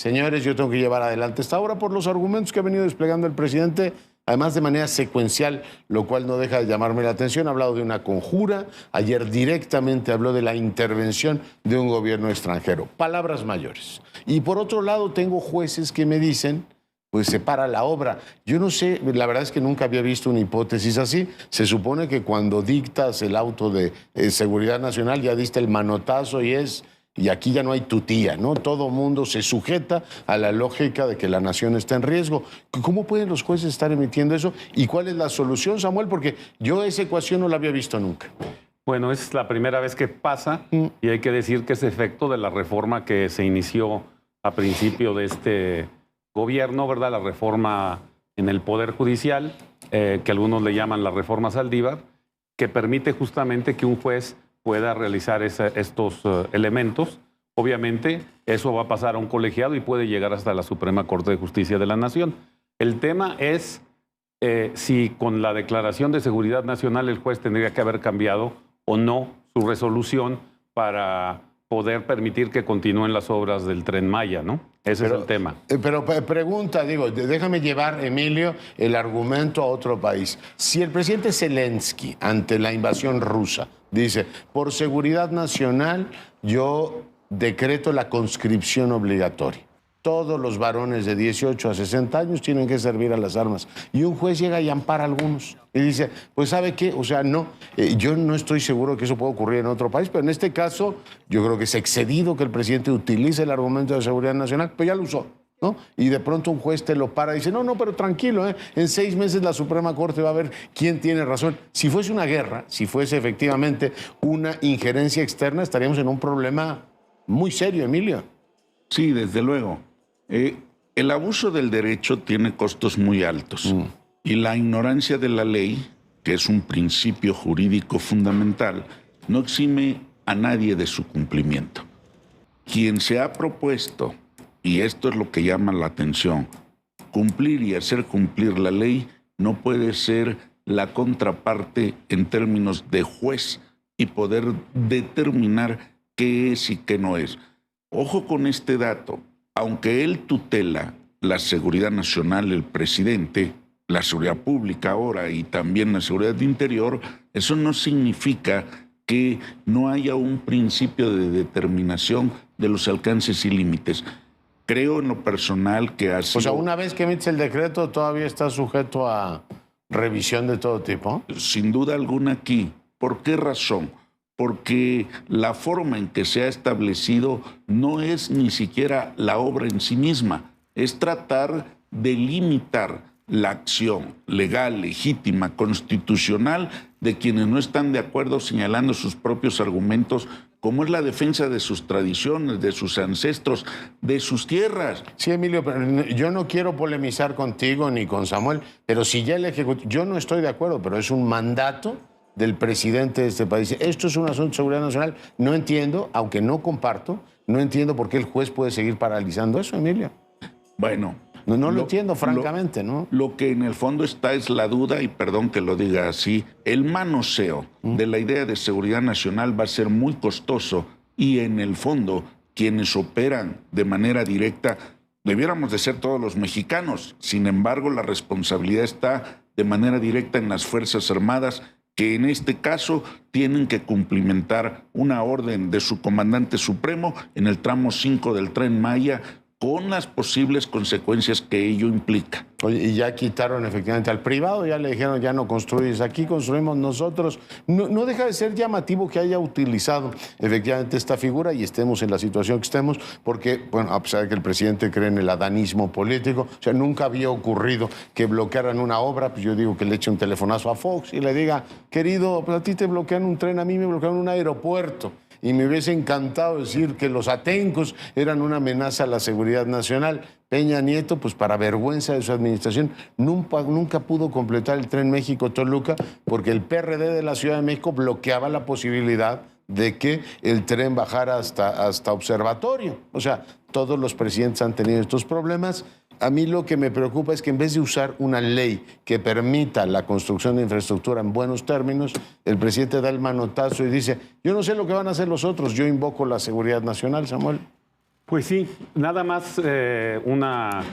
señores, yo tengo que llevar adelante esta obra por los argumentos que ha venido desplegando el presidente, además de manera secuencial, lo cual no deja de llamarme la atención. Ha hablado de una conjura, ayer directamente habló de la intervención de un gobierno extranjero. Palabras mayores. Y por otro lado, tengo jueces que me dicen, pues se para la obra. Yo no sé, la verdad es que nunca había visto una hipótesis así. Se supone que cuando dictas el auto de seguridad nacional ya diste el manotazo y aquí ya no hay tutía, ¿no? Todo mundo se sujeta a la lógica de que la nación está en riesgo. ¿Cómo pueden los jueces estar emitiendo eso? ¿Y cuál es la solución, Samuel? Porque yo esa ecuación no la había visto nunca. Bueno, es la primera vez que pasa y hay que decir que es efecto de la reforma que se inició a principio de este gobierno, ¿verdad? La reforma en el Poder Judicial, que algunos le llaman la reforma Saldívar, que permite justamente que un juez pueda realizar estos elementos. Obviamente, eso va a pasar a un colegiado y puede llegar hasta la Suprema Corte de Justicia de la Nación. El tema es si con la Declaración de Seguridad Nacional el juez tendría que haber cambiado o no su resolución para poder permitir que continúen las obras del Tren Maya, ¿no? Ese es el tema. Pero pregunta, digo, déjame llevar, Emilio, el argumento a otro país. Si el presidente Zelensky, ante la invasión rusa, dice, por seguridad nacional, yo decreto la conscripción obligatoria. Todos los varones de 18 a 60 años tienen que servir a las armas. Y un juez llega y ampara a algunos. Y dice, pues ¿sabe qué? O sea, no, yo no estoy seguro que eso pueda ocurrir en otro país, pero en este caso yo creo que es excedido que el presidente utilice el argumento de seguridad nacional, pero ya lo usó, ¿no? Y de pronto un juez te lo para y dice, no, pero tranquilo, en 6 meses la Suprema Corte va a ver quién tiene razón. Si fuese una guerra, si fuese efectivamente una injerencia externa, estaríamos en un problema muy serio, Emilio. Sí, desde luego. El abuso del derecho tiene costos muy altos y la ignorancia de la ley, que es un principio jurídico fundamental, no exime a nadie de su cumplimiento. Quien se ha propuesto, y esto es lo que llama la atención, cumplir y hacer cumplir la ley no puede ser la contraparte en términos de juez y poder determinar qué es y qué no es. Ojo con este dato. Aunque él tutela la seguridad nacional, el presidente, la seguridad pública ahora y también la seguridad interior, eso no significa que no haya un principio de determinación de los alcances y límites. Creo en lo personal que así... O sea, una vez que emites el decreto, todavía está sujeto a revisión de todo tipo. Sin duda alguna aquí. ¿Por qué razón? Porque la forma en que se ha establecido no es ni siquiera la obra en sí misma, es tratar de limitar la acción legal, legítima, constitucional de quienes no están de acuerdo señalando sus propios argumentos, como es la defensa de sus tradiciones, de sus ancestros, de sus tierras. Sí, Emilio, pero yo no quiero polemizar contigo ni con Samuel, pero si ya el Ejecutivo, yo no estoy de acuerdo, pero es un mandato del presidente de este país. Esto es un asunto de seguridad nacional. No entiendo, aunque no comparto, no entiendo por qué el juez puede seguir paralizando eso, Emilio. Bueno, no lo entiendo, francamente, ¿no? Lo que en el fondo está es la duda, y perdón que lo diga así, el manoseo de la idea de seguridad nacional va a ser muy costoso y en el fondo quienes operan de manera directa debiéramos de ser todos los mexicanos. Sin embargo, la responsabilidad está de manera directa en las Fuerzas Armadas, que en este caso tienen que cumplimentar una orden de su comandante supremo en el tramo 5 del Tren Maya, con las posibles consecuencias que ello implica. Oye, y ya quitaron efectivamente al privado, ya le dijeron, ya no construyes aquí, construimos nosotros. No deja de ser llamativo que haya utilizado efectivamente esta figura y estemos en la situación que estemos, porque, bueno, a pesar de que el presidente cree en el adanismo político, o sea, nunca había ocurrido que bloquearan una obra, pues yo digo que le eche un telefonazo a Fox y le diga, querido, pues a ti te bloquean un tren, a mí me bloquearon un aeropuerto. Y me hubiese encantado decir que los atencos eran una amenaza a la seguridad nacional. Peña Nieto, pues para vergüenza de su administración, nunca pudo completar el Tren México-Toluca porque el PRD de la Ciudad de México bloqueaba la posibilidad de que el tren bajara hasta Observatorio. O sea, todos los presidentes han tenido estos problemas. A mí lo que me preocupa es que en vez de usar una ley que permita la construcción de infraestructura en buenos términos, el presidente da el manotazo y dice, yo no sé lo que van a hacer los otros, yo invoco la seguridad nacional, Samuel. Pues sí, nada más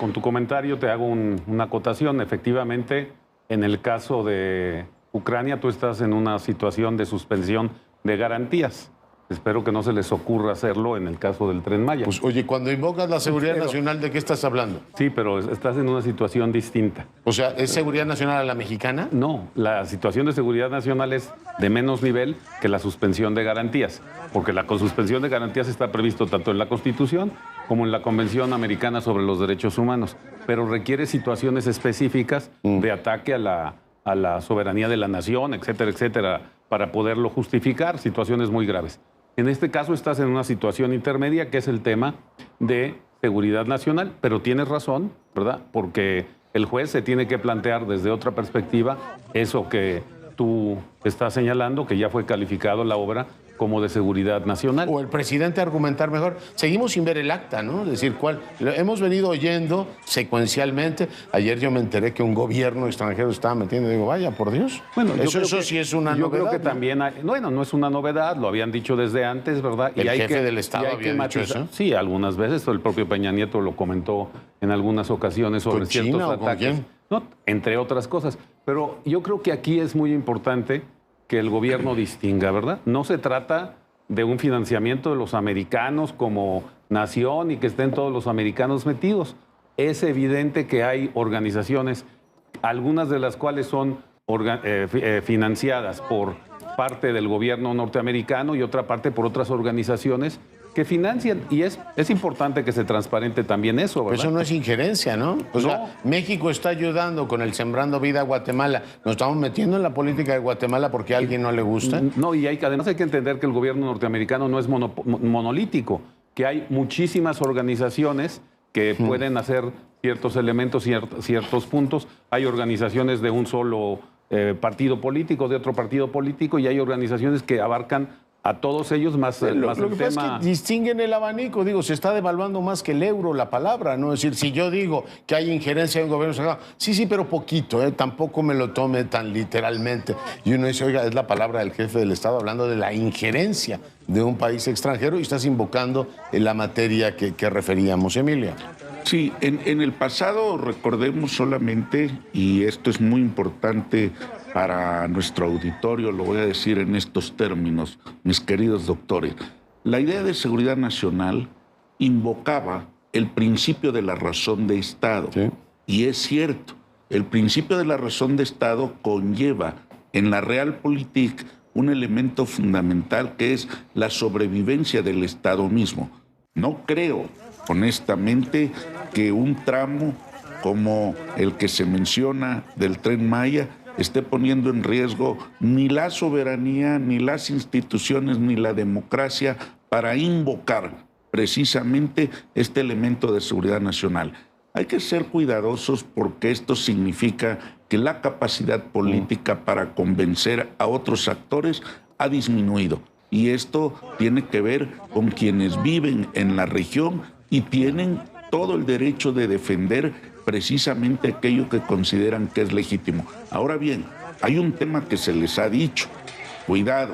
con tu comentario te hago una acotación. Efectivamente, en el caso de Ucrania, tú estás en una situación de suspensión de garantías. Espero que no se les ocurra hacerlo en el caso del Tren Maya. Pues oye, cuando invocas la seguridad nacional, ¿de qué estás hablando? Sí, pero estás en una situación distinta. O sea, ¿es seguridad nacional a la mexicana? No, la situación de seguridad nacional es de menos nivel que la suspensión de garantías, porque la suspensión de garantías está previsto tanto en la Constitución como en la Convención Americana sobre los Derechos Humanos, pero requiere situaciones específicas de ataque a la soberanía de la nación, etcétera, etcétera, para poderlo justificar, situaciones muy graves. En este caso estás en una situación intermedia, que es el tema de seguridad nacional, pero tienes razón, ¿verdad? Porque el juez se tiene que plantear desde otra perspectiva eso que tú estás señalando, que ya fue calificado la obra como de seguridad nacional. O el presidente argumentar mejor. Seguimos sin ver el acta, ¿no? Es decir, lo hemos venido oyendo secuencialmente. Ayer yo me enteré que un gobierno extranjero estaba metiendo. Digo, vaya, por Dios. Bueno, eso sí es una novedad. Yo creo que ¿no? también bueno, no es una novedad, lo habían dicho desde antes, ¿verdad? El jefe del Estado había dicho eso. Sí, algunas veces. El propio Peña Nieto lo comentó en algunas ocasiones sobre ciertos China, ataques. ¿o con quién? No, entre otras cosas. Pero yo creo que aquí es muy importante que el gobierno distinga, ¿verdad? No se trata de un financiamiento de los americanos como nación y que estén todos los americanos metidos. Es evidente que hay organizaciones, algunas de las cuales son financiadas por parte del gobierno norteamericano y otra parte por otras organizaciones que financian. Y es importante que se transparente también eso, ¿verdad? Pero eso no es injerencia, ¿no? O sea, México está ayudando con el Sembrando Vida a Guatemala. ¿Nos estamos metiendo en la política de Guatemala porque a alguien no le gusta? No, y además hay que entender que el gobierno norteamericano no es monolítico, que hay muchísimas organizaciones que pueden hacer ciertos elementos, ciertos puntos. Hay organizaciones de un solo partido político, de otro partido político, y hay organizaciones que abarcan a todos ellos más el Lo que pasa es que distinguen el abanico. Digo, se está devaluando más que el euro la palabra, ¿no? Es decir, si yo digo que hay injerencia en un gobierno extranjero, sí, pero poquito, ¿eh? Tampoco me lo tome tan literalmente. Y uno dice, oiga, es la palabra del jefe del Estado hablando de la injerencia de un país extranjero y estás invocando la materia que referíamos, Emilia. Sí, en el pasado recordemos solamente, y esto es muy importante para nuestro auditorio, lo voy a decir en estos términos, mis queridos doctores, la idea de seguridad nacional invocaba el principio de la razón de Estado. Sí. Y es cierto, el principio de la razón de Estado conlleva en la realpolitik un elemento fundamental que es la sobrevivencia del Estado mismo. No creo, honestamente, que un tramo como el que se menciona del Tren Maya esté poniendo en riesgo ni la soberanía, ni las instituciones, ni la democracia para invocar precisamente este elemento de seguridad nacional. Hay que ser cuidadosos porque esto significa que la capacidad política para convencer a otros actores ha disminuido. Y esto tiene que ver con quienes viven en la región y tienen todo el derecho de defender precisamente aquello que consideran que es legítimo. Ahora bien, hay un tema que se les ha dicho, cuidado,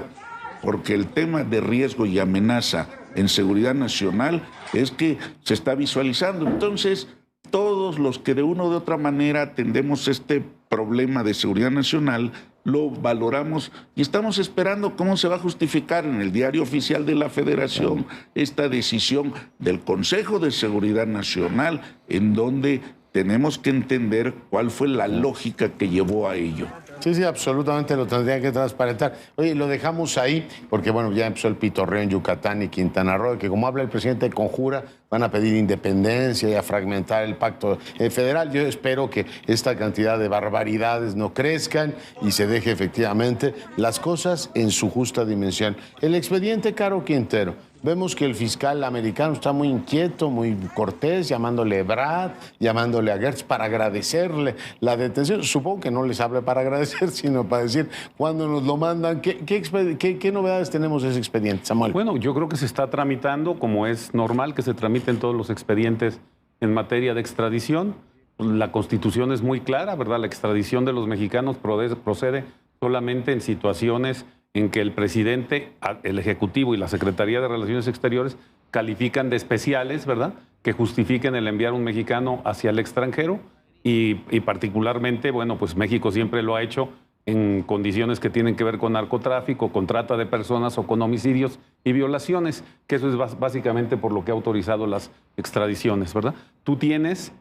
porque el tema de riesgo y amenaza en seguridad nacional es que se está visualizando. Entonces, todos los que de una u otra manera atendemos este problema de seguridad nacional, lo valoramos y estamos esperando cómo se va a justificar en el diario oficial de la Federación esta decisión del Consejo de Seguridad Nacional, en donde tenemos que entender cuál fue la lógica que llevó a ello. Sí, absolutamente lo tendrían que transparentar. Oye, lo dejamos ahí porque, bueno, ya empezó el pitorreo en Yucatán y Quintana Roo, que como habla el presidente conjura, van a pedir independencia y a fragmentar el pacto federal. Yo espero que esta cantidad de barbaridades no crezcan y se deje efectivamente las cosas en su justa dimensión. El expediente Caro Quintero. Vemos que el fiscal americano está muy inquieto, muy cortés, llamándole Brad, llamándole a Gertz para agradecerle la detención. Supongo que no les hable para agradecer, sino para decir cuándo nos lo mandan. ¿Qué novedades tenemos de ese expediente, Samuel? Bueno, yo creo que se está tramitando, como es normal que se tramiten todos los expedientes en materia de extradición. La Constitución es muy clara, ¿verdad? La extradición de los mexicanos procede solamente en situaciones en que el presidente, el Ejecutivo y la Secretaría de Relaciones Exteriores califican de especiales, ¿verdad?, que justifiquen el enviar un mexicano hacia el extranjero y particularmente, bueno, pues México siempre lo ha hecho en condiciones que tienen que ver con narcotráfico, con trata de personas o con homicidios y violaciones, que eso es básicamente por lo que ha autorizado las extradiciones, ¿verdad? Tú tienes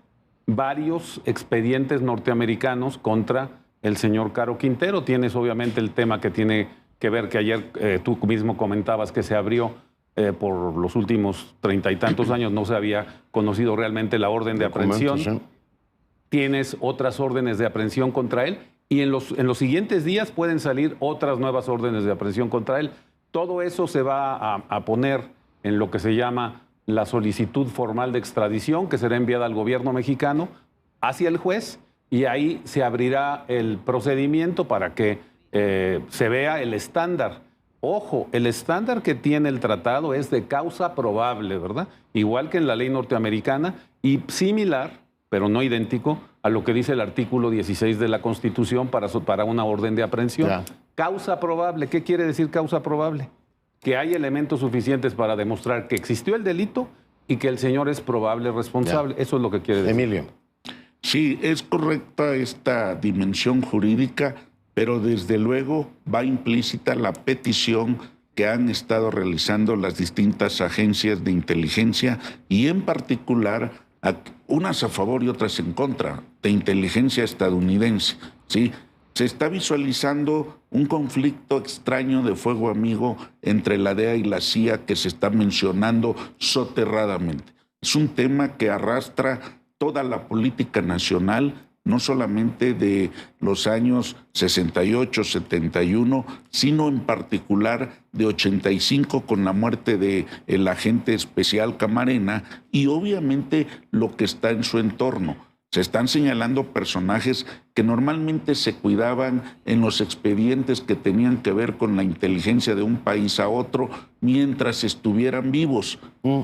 varios expedientes norteamericanos contra el señor Caro Quintero. Tienes obviamente el tema que tiene que ver, que ayer tú mismo comentabas que se abrió por los últimos 30 y tantos años, no se había conocido realmente la orden de aprehensión. ¿Sí? Tienes otras órdenes de aprehensión contra él y en los siguientes días pueden salir otras nuevas órdenes de aprehensión contra él. Todo eso se va a poner en lo que se llama la solicitud formal de extradición, que será enviada al gobierno mexicano hacia el juez, y ahí se abrirá el procedimiento para que se vea el estándar. Ojo, el estándar que tiene el tratado es de causa probable, ¿verdad? Igual que en la ley norteamericana y similar, pero no idéntico, a lo que dice el artículo 16 de la Constitución para una orden de aprehensión. Ya. Causa probable, ¿qué quiere decir causa probable? Que hay elementos suficientes para demostrar que existió el delito y que el señor es probable responsable. Eso es lo que quiere decir. Emilio. Sí, es correcta esta dimensión jurídica, pero desde luego va implícita la petición que han estado realizando las distintas agencias de inteligencia y en particular unas a favor y otras en contra de inteligencia estadounidense, ¿sí? Se está visualizando un conflicto extraño de fuego amigo entre la DEA y la CIA que se está mencionando soterradamente. Es un tema que arrastra toda la política nacional, no solamente de los años 68, 71, sino en particular de 85 con la muerte del agente especial Camarena y obviamente lo que está en su entorno. Se están señalando personajes que normalmente se cuidaban en los expedientes que tenían que ver con la inteligencia de un país a otro mientras estuvieran vivos.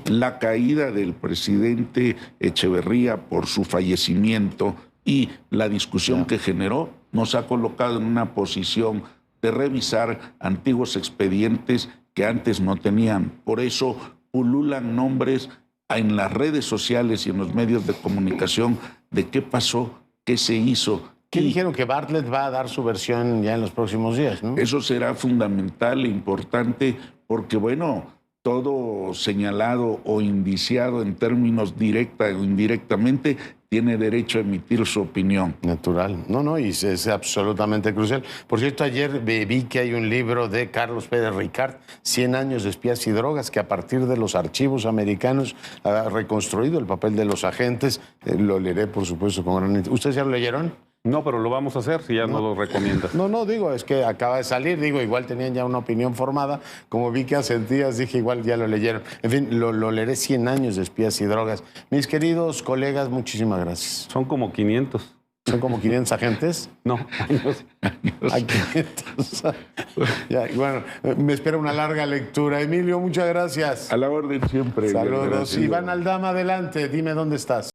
La caída del presidente Echeverría por su fallecimiento y la discusión que generó nos ha colocado en una posición de revisar antiguos expedientes que antes no tenían. Por eso pululan nombres en las redes sociales y en los medios de comunicación de qué pasó, qué se hizo. ¿Qué dijeron? Que Bartlett va a dar su versión ya en los próximos días, ¿no? Eso será fundamental e importante porque, bueno, todo señalado o indiciado en términos directa o indirectamente tiene derecho a emitir su opinión. Natural. No, y es absolutamente crucial. Por cierto, ayer vi que hay un libro de Carlos Pérez Ricard, 100 años de espías y drogas, que a partir de los archivos americanos ha reconstruido el papel de los agentes. Lo leeré, por supuesto, con gran interés. ¿Ustedes ya lo leyeron? No, pero lo vamos a hacer si ya no lo recomiendas. No, digo, es que acaba de salir, digo, igual tenían ya una opinión formada, como vi que asentías, dije, igual ya lo leyeron. En fin, lo leeré, 100 años de espías y drogas. Mis queridos colegas, muchísimas gracias. Son como 500. ¿Son como 500 agentes? No, años. Hay 500. Ya, bueno, me espera una larga lectura. Emilio, muchas gracias. A la orden siempre. Saludos. Gracias. Iván Aldama, adelante, dime dónde estás.